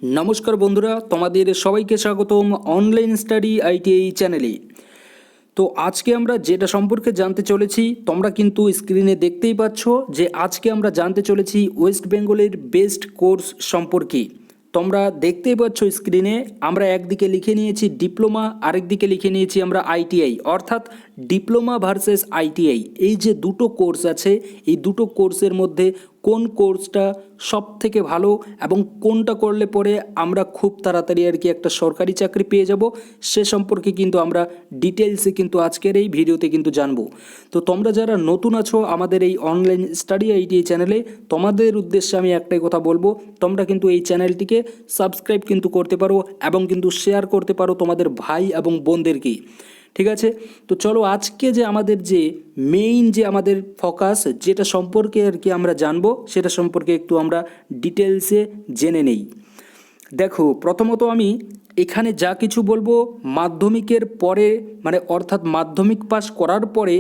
নমস্কার বন্ধুরা, তোমাদের সবাইকে স্বাগতম অনলাইন স্টাডি আইটিআই চ্যানেলে। তো আজকে আমরা যেটা সম্পর্কে জানতে চলেছি, তোমরা কিন্তু স্ক্রিনে দেখতেই পাচ্ছ যে আজকে আমরা জানতে চলেছি ওয়েস্ট বেঙ্গলের বেস্ট কোর্স সম্পর্কে। তোমরা দেখতেই পাচ্ছ স্ক্রিনে আমরা একদিকে লিখে নিয়েছি ডিপ্লোমা, আরেকদিকে লিখে নিয়েছি আমরা আইটিআই, অর্থাৎ ডিপ্লোমা ভার্সেস আইটিআই। এই যে দুটো কোর্স আছে, এই দুটো কোর্সের মধ্যে কোন কোর্সটা সব থেকে ভালো এবং কোনটা করলে পরে আমরা খুব তাড়াতাড়ি একটা সরকারি চাকরি পেয়ে যাব, সে সম্পর্কে কিন্তু আমরা ডিটেলসে কিন্তু আজকের এই ভিডিওতে কিন্তু জানবো। তো তোমরা যারা নতুন আছো আমাদের এই অনলাইন স্টাডি আইটিআই চ্যানেলে, তোমাদের উদ্দেশ্যে আমি একটাই কথা বলবো, তোমরা কিন্তু এই চ্যানেলটিকে সাবস্ক্রাইব কিন্তু করতে পারো এবং কিন্তু শেয়ার করতে পারো তোমাদের ভাই এবং বোনদেরকে। ঠিক আছে, তো চলো আজকে যে আমাদের যে মেইন যে আমাদের ফোকাস যেটা সম্পর্কে আমরা জানবো, সেটা সম্পর্কে একটু আমরা ডিটেলসে জেনে নেই। দেখো, প্রথমত আমি এখানে যা কিছু বলবো মাধ্যমিকের পরে, মানে অর্থাৎ মাধ্যমিক পাস করার পরে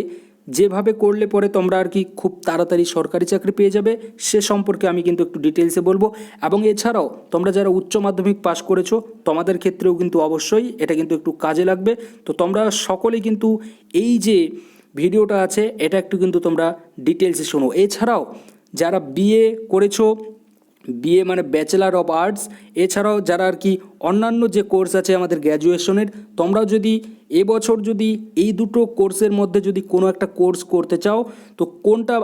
যেভাবে করলে পরে তোমরা খুব তাড়াতাড়ি সরকারি চাকরি পেয়ে যাবে, সে সম্পর্কে আমি কিন্তু একটু ডিটেলসে বলবো। এবং এছাড়াও তোমরা যারা উচ্চ মাধ্যমিক পাস করেছো তোমাদের ক্ষেত্রেও কিন্তু অবশ্যই এটা কিন্তু একটু কাজে লাগবে। তো তোমরা সকলেই কিন্তু এই যে ভিডিওটা আছে এটা একটু কিন্তু তোমরা ডিটেলসে শোনো। এছাড়াও যারা বিএ করেছো, বিএ মানে ব্যাচেলার অফ আর্টস, এছাড়াও যারা অন্যান্য যে কোর্স আছে আমাদের গ্র্যাজুয়েশনের, তোমরাও যদি এবছর যদি এই দুটো কোর্সের মধ্যে যদি কোনো একটা কোর্স করতে চাও, তো কোনটা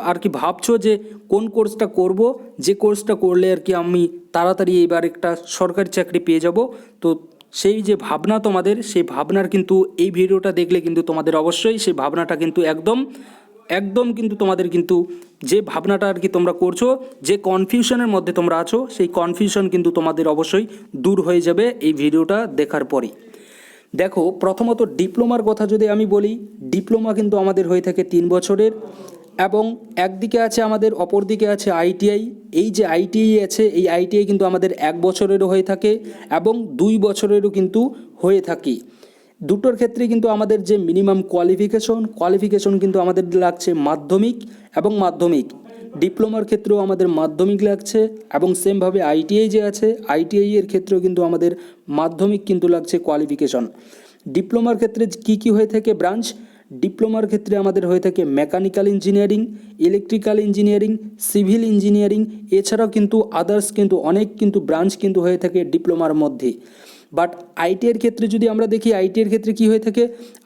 ভাবছো যে কোন কোর্সটা করব, যে কোর্সটা করলে আমি তাড়াতাড়ি এবার একটা সরকারি চাকরি পেয়ে যাব, তো সেই যে ভাবনা তোমাদের, সেই ভাবনার কিন্তু এই ভিডিওটা দেখলে কিন্তু তোমাদের অবশ্যই সেই ভাবনাটা কিন্তু একদম কিন্তু তোমাদের কিন্তু যে ভাবনাটা তোমরা করছো, যে কনফিউশনের মধ্যে তোমরা আছো, সেই কনফিউশন কিন্তু তোমাদের অবশ্যই দূর হয়ে যাবে এই ভিডিওটা দেখার পরে। দেখো, প্রথমত ডিপ্লোমার কথা যদি আমি বলি, ডিপ্লোমা কিন্তু আমাদের হয়ে থাকে 3 বছরের, এবং একদিকে আছে আমাদের, অপর দিকে আছে আইটিআই। এই যে আইটিআই আছে, এই আইটিআই কিন্তু আমাদের 1 বছরেরও হয়ে থাকে এবং 2 বছরেরও কিন্তু হয়ে থাকে। দুটোর ক্ষেত্রে কিন্তু আমাদের যে মিনিমাম কোয়ালিফিকেশন কিন্তু আমাদের লাগছে মাধ্যমিক এবং মাধ্যমিক। ডিপ্লোমার ক্ষেত্রেও আমাদের মাধ্যমিক লাগছে, এবং সেমভাবে আইটিআই যে আছে, আইটিআই এর ক্ষেত্রেও কিন্তু আমাদের মাধ্যমিক কিন্তু লাগছে কোয়ালিফিকেশন। ডিপ্লোমার ক্ষেত্রে কি কি হয়ে থাকে ব্রাঞ্চ? ডিপ্লোমার ক্ষেত্রে আমাদের হয়ে থাকে mechanical engineering, electrical engineering, civil engineering, এছাড়াও কিন্তু আদার্স কিন্তু অনেক কিন্তু ব্রাঞ্চ কিন্তু হয়ে থাকে ডিপ্লোমার মধ্যে। বাট আইটিআইয়ের ক্ষেত্রে যদি আমরা দেখি, আইটিআইয়ের ক্ষেত্রে কি হয়ে থাকে,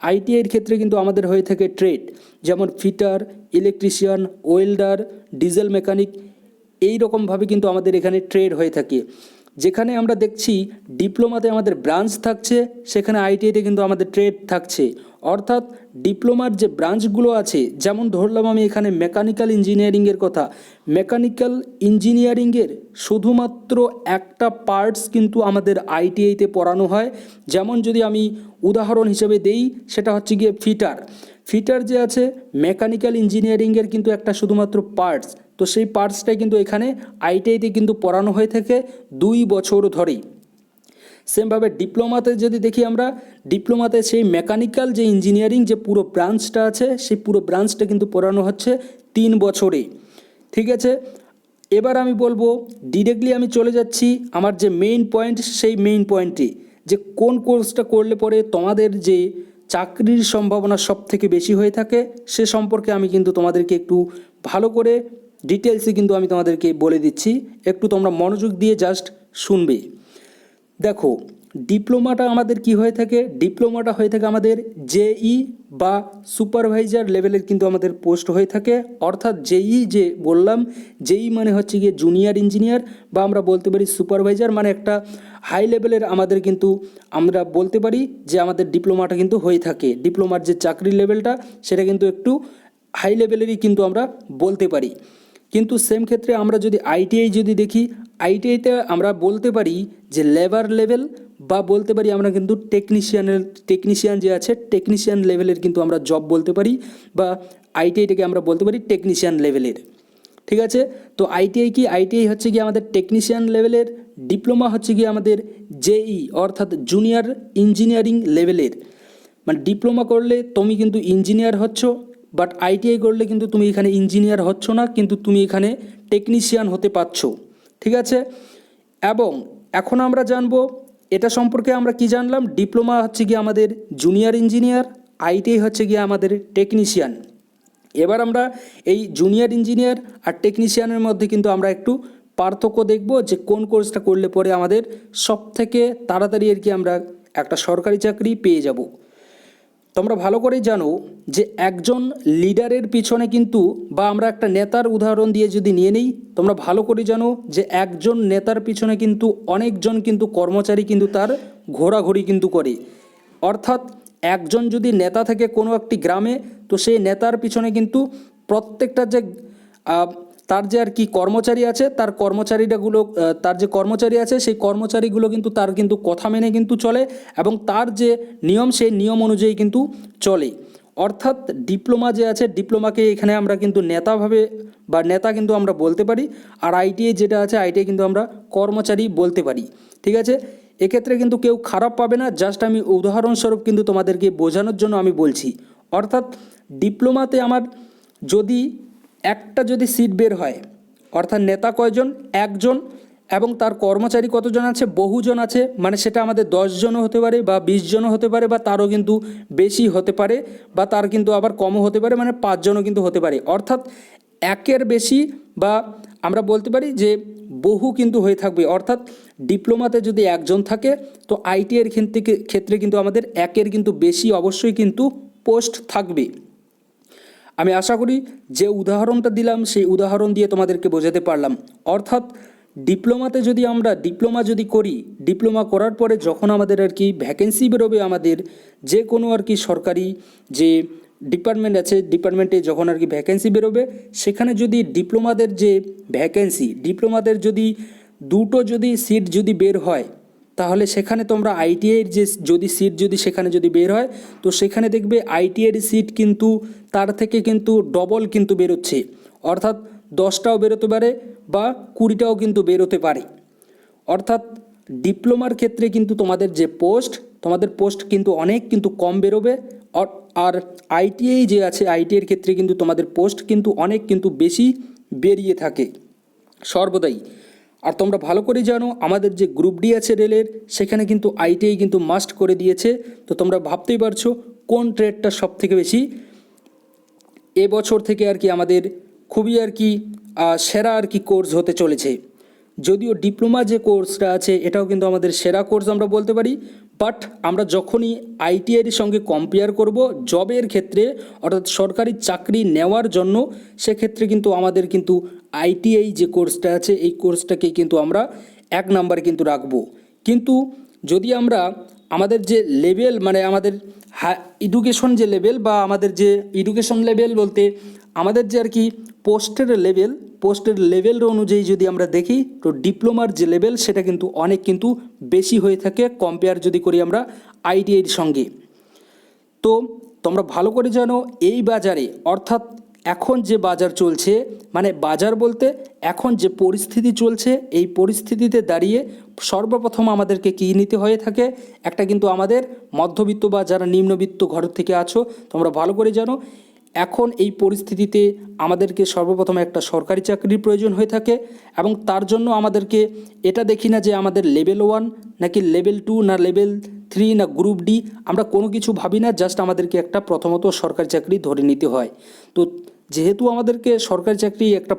আইটিআইয়ের ক্ষেত্রে কিন্তু আমাদের হয়ে থাকে ট্রেড, যেমন fitter, electrician, welder, diesel mechanic, এই রকমভাবে কিন্তু আমাদের এখানে ট্রেড হয়ে থাকে। যেখানে আমরা দেখছি ডিপ্লোমাতে আমাদের ব্রাঞ্চ থাকছে, সেখানে আইটিআইতে কিন্তু আমাদের ট্রেড থাকছে। অর্থাৎ ডিপ্লোমার যে ব্রাঞ্চগুলো আছে, যেমন ধরলাম আমি এখানে মেকানিক্যাল ইঞ্জিনিয়ারিংয়ের কথা, মেকানিক্যাল ইঞ্জিনিয়ারিংয়ের শুধুমাত্র একটা পার্টস কিন্তু আমাদের আইটিআইতে পড়ানো হয়। যেমন যদি আমি উদাহরণ হিসেবে দেই, সেটা হচ্ছে গিয়ে ফিটার যে আছে মেকানিক্যাল ইঞ্জিনিয়ারিংয়ের কিন্তু একটা শুধুমাত্র পার্টস, তো সেই পার্টসটাই কিন্তু এখানে আইটিআইতে কিন্তু পড়ানো হয়ে থাকে 2 বছর ধরেই। সেমভাবে ডিপ্লোমাতে যদি দেখি আমরা, ডিপ্লোমাতে সেই মেকানিক্যাল যে ইঞ্জিনিয়ারিং যে পুরো ব্রাঞ্চটা আছে, সেই পুরো ব্রাঞ্চটা কিন্তু পড়ানো হচ্ছে 3 বছরে। ঠিক আছে, এবার আমি বলবো ডিরেক্টলি আমি চলে যাচ্ছি আমার যে মেইন পয়েন্ট, সেই মেইন পয়েন্টে, যে কোন কোর্সটা করলে পরে তোমাদের যে চাকরির সম্ভাবনা সব থেকে বেশি হয়ে থাকে, সে সম্পর্কে আমি কিন্তু তোমাদেরকে একটু ভালো করে ডিটেলসে কিন্তু আমি তোমাদেরকে বলে দিচ্ছি, একটু তোমরা মনোযোগ দিয়ে জাস্ট শুনবে। দেখো, ডিপ্লোমাটা আমাদের কি হয়ে থাকে, ডিপ্লোমাটা হয়ে থাকে আমাদের জেই বা সুপারভাইজার লেভেলের কিন্তু আমাদের পোস্ট হয়ে থাকে। অর্থাৎ জেই যে বললাম, জেই মানে হচ্ছে গিয়ে জুনিয়র ইঞ্জিনিয়ার, বা আমরা বলতে পারি সুপারভাইজার, মানে একটা হাই লেভেলের আমাদের কিন্তু আমরা বলতে পারি যে আমাদের ডিপ্লোমাটা কিন্তু হয়ে থাকে। ডিপ্লোমার যে চাকরির লেভেলটা, সেটা কিন্তু একটু হাই লেভেলেরই কিন্তু আমরা বলতে পারি। কিন্তু সেম ক্ষেত্রে আমরা যদি আইটিআই যদি দেখি, আইটিআইতে আমরা বলতে পারি যে লেবার লেভেল, বা বলতে পারি আমরা কিন্তু টেকনিশিয়ান যে আছে, টেকনিশিয়ান লেভেলের কিন্তু আমরা জব বলতে পারি, বা আইটিআইটাকে আমরা বলতে পারি টেকনিশিয়ান লেভেলের। ঠিক আছে, তো আইটিআই কি, আইটিআই হচ্ছে গিয়ে আমাদের টেকনিশিয়ান লেভেলের, ডিপ্লোমা হচ্ছে গিয়ে আমাদের জেই অর্থাৎ জুনিয়র ইঞ্জিনিয়ারিং লেভেলের। মানে ডিপ্লোমা করলে তুমি কিন্তু ইঞ্জিনিয়ার হচ্ছ, বাট আইটিআই করলে কিন্তু তুমি এখানে ইঞ্জিনিয়ার হচ্ছ না, কিন্তু তুমি এখানে টেকনিশিয়ান হতে পারছো। ঠিক আছে, এবং এখন আমরা জানবো এটা সম্পর্কে আমরা কি জানলাম, ডিপ্লোমা হচ্ছে গিয়ে আমাদের জুনিয়র ইঞ্জিনিয়ার, আইটিআই হচ্ছে গিয়ে আমাদের টেকনিশিয়ান। এবার আমরা এই জুনিয়র ইঞ্জিনিয়ার আর টেকনিশিয়ানের মধ্যে কিন্তু আমরা একটু পার্থক্য দেখব যে কোন কোর্সটা করলে পরে আমাদের সব থেকে তাড়াতাড়ি আর কি আমরা একটা সরকারি চাকরি পেয়ে যাব। তোমরা ভালো করেই জানো যে একজন লিডারের পিছনে কিন্তু, বা আমরা একটা নেতার উদাহরণ দিয়ে যদি নিয়ে নিই, তোমরা ভালো করে জানো যে একজন নেতার পিছনে কিন্তু অনেকজন কিন্তু কর্মচারী কিন্তু তার ঘোরাঘুরি কিন্তু করে। অর্থাৎ একজন যদি নেতা থাকে কোনো একটি গ্রামে, তো সেই নেতার পিছনে কিন্তু প্রত্যেকটা যে তার যে আর কি কর্মচারী আছে, তার তার যে কর্মচারী আছে সেই কর্মচারীগুলো কিন্তু তার কিন্তু কথা মেনে কিন্তু চলে এবং তার যে নিয়ম সেই নিয়ম অনুযায়ী কিন্তু চলে। অর্থাৎ ডিপ্লোমা যে আছে, ডিপ্লোমাকে এখানে আমরা কিন্তু নেতাভাবে বা নেতা কিন্তু আমরা বলতে পারি, আর আইটিআই যেটা আছে আইটিআই কিন্তু আমরা কর্মচারী বলতে পারি। ঠিক আছে, এক্ষেত্রে কিন্তু কেউ খারাপ পাবে না, জাস্ট আমি উদাহরণস্বরূপ কিন্তু তোমাদেরকে বোঝানোর জন্য আমি বলছি। অর্থাৎ ডিপ্লোমাতে আমার যদি সিট বের হয়, অর্থাৎ নেতা কয়জন, একজন, এবং তার কর্মচারী কতজন আছে, বহুজন আছে, মানে সেটা আমাদের 10 জনও হতে পারে বা 20 জনও হতে পারে বা তারও কিন্তু বেশি হতে পারে বা তার কিন্তু আবার কমও হতে পারে, মানে 5 জনও কিন্তু হতে পারে। অর্থাৎ একের বেশি বা আমরা বলতে পারি যে বহু কিন্তু হয়ে থাকবে। অর্থাৎ ডিপ্লোমাতে যদি একজন থাকে, তো আইটিআইয়ের ক্ষেত্রে কিন্তু আমাদের একের কিন্তু বেশি অবশ্যই কিন্তু পোস্ট থাকবে। আমি আশা করি যে উদাহরণটা দিলাম সেই উদাহরণ দিয়ে তোমাদেরকে বোঝাতে পারলাম। অর্থাৎ ডিপ্লোমাতে যদি আমরা ডিপ্লোমা করি, ডিপ্লোমা করার পরে যখন আমাদের আর কি ভ্যাকেন্সি বেরোবে, আমাদের যে কোনো আর কি সরকারি যে ডিপার্টমেন্ট আছে, ডিপার্টমেন্টে যখন আর কি ভ্যাকেন্সি বেরোবে, সেখানে যদি ডিপ্লোমাদের যে ভ্যাকেন্সি, ডিপ্লোমাদের যদি 2টো সিট যদি বের হয়, তাহলে সেখানে তোমরা আইটিআইয়ের যে সিট সেখানে বের হয়, তো সেখানে দেখবে আইটিআইয়ের সিট কিন্তু তার থেকে কিন্তু ডবল কিন্তু বেরোচ্ছে। অর্থাৎ 10টাও বেরোতে পারে বা 20টাও কিন্তু বেরোতে পারে। অর্থাৎ ডিপ্লোমার ক্ষেত্রে কিন্তু তোমাদের পোস্ট কিন্তু অনেক কিন্তু কম বেরোবে, আর আইটিআই যে আছে আইটিআইয়ের ক্ষেত্রে কিন্তু তোমাদের পোস্ট কিন্তু অনেক কিন্তু বেশি বেরিয়ে থাকে সর্বদাই। আর তোমরা ভালো করে জানো আমাদের যে গ্রুপ ডি আছে রেলের, সেখানে কিন্তু আইটিআই কিন্তু মাস্ট করে দিয়েছে। তো তোমরা ভাবতেই পারছো কোন ট্রেডটা সব থেকে বেশি এবছর থেকে আর কি আমাদের খুবই আর কি সেরা আর কি কোর্স হতে চলেছে। যদিও ডিপ্লোমা যে কোর্সটা আছে এটাও কিন্তু আমাদের সেরা কোর্স আমরা বলতে পারি, বাট আমরা যখনই আইটিআইয়ের সঙ্গে কম্পেয়ার করব জবের ক্ষেত্রে, অর্থাৎ সরকারি চাকরি নেওয়ার জন্য, সেক্ষেত্রে কিন্তু আমাদের কিন্তু আইটিআই যে কোর্সটা আছে এই কোর্সটাকে কিন্তু আমরা 1 নাম্বার কিন্তু রাখবো। কিন্তু যদি আমরা আমাদের যে লেভেল, মানে আমাদের এডুকেশন যে লেভেল, বা আমাদের যে এডুকেশন লেভেল বলতে আমাদের যে আর কি পোস্টের লেভেল অনুযায়ী যদি আমরা দেখি, তো ডিপ্লোমার যে লেভেল সেটা কিন্তু অনেক কিন্তু বেশি হয়ে থাকে কম্পেয়ার যদি করি আমরা আইটিআইয়ের সঙ্গে। তো তোমরা ভালো করে জানো এই বাজারে, অর্থাৎ এখন যে বাজার চলছে, মানে বাজার বলতে এখন যে পরিস্থিতি চলছে, এই পরিস্থিতিতে দাঁড়িয়ে সর্বপ্রথম আমাদেরকে কী নিতে হয়ে থাকে, একটা কিন্তু আমাদের মধ্যবিত্ত বা যারা নিম্নবিত্ত ঘর থেকে আছো, তোমরা ভালো করে জানো এখন এই পরিস্থিতিতে আমাদেরকে সর্বপ্রথম একটা সরকারি চাকরির প্রয়োজন হয়ে থাকে। এবং তার জন্য আমাদেরকে এটা দেখি না যে আমাদের লেভেল 1 নাকি লেভেল 2 না লেভেল 3 না গ্রুপ ডি, আমরা কোনো কিছু ভাবি না, জাস্ট আমাদেরকে একটা প্রথমত সরকারি চাকরি ধরে নিতে হয়। তো যেহেতু আমাদেরকে সরকারি চাকরি একটা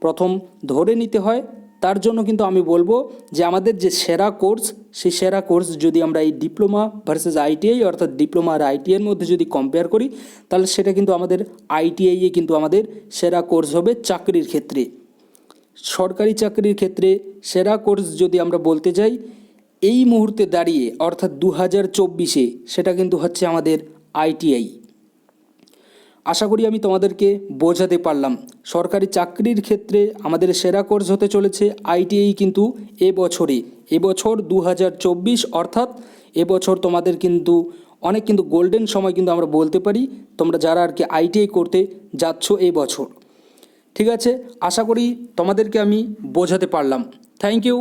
প্রথম ধরে নিতে হয়, তার জন্য কিন্তু আমি বলবো যে আমাদের যে সেরা কোর্স, সেই সেরা কোর্স যদি আমরা এই ডিপ্লোমা ভার্সেস আইটিআই, অর্থাৎ ডিপ্লোমা আর আইটিআইয়ের মধ্যে যদি কম্পেয়ার করি, তাহলে সেটা কিন্তু আমাদের আইটিআইয়ে কিন্তু আমাদের সেরা কোর্স হবে চাকরির ক্ষেত্রে। সরকারি চাকরির ক্ষেত্রে সেরা কোর্স যদি আমরা বলতে যাই এই মুহূর্তে দাঁড়িয়ে, অর্থাৎ 2024-এ, সেটা কিন্তু হচ্ছে আমাদের আইটিআই। আশা করি আমি তোমাদেরকে বোঝাতে পারলাম। সরকারি চাকরির ক্ষেত্রে আমাদের সেরা কোর্স হতে চলেছে আইটিআই কিন্তু এবছর 2024, অর্থাৎ এবছর তোমাদের কিন্তু অনেক কিন্তু গোল্ডেন সময় কিন্তু আমরা বলতে পারি, তোমরা যারা আর কি আইটিআই করতে যাচ্ছ এই বছর। ঠিক আছে, আশা করি তোমাদেরকে আমি বোঝাতে পারলাম। Thank you.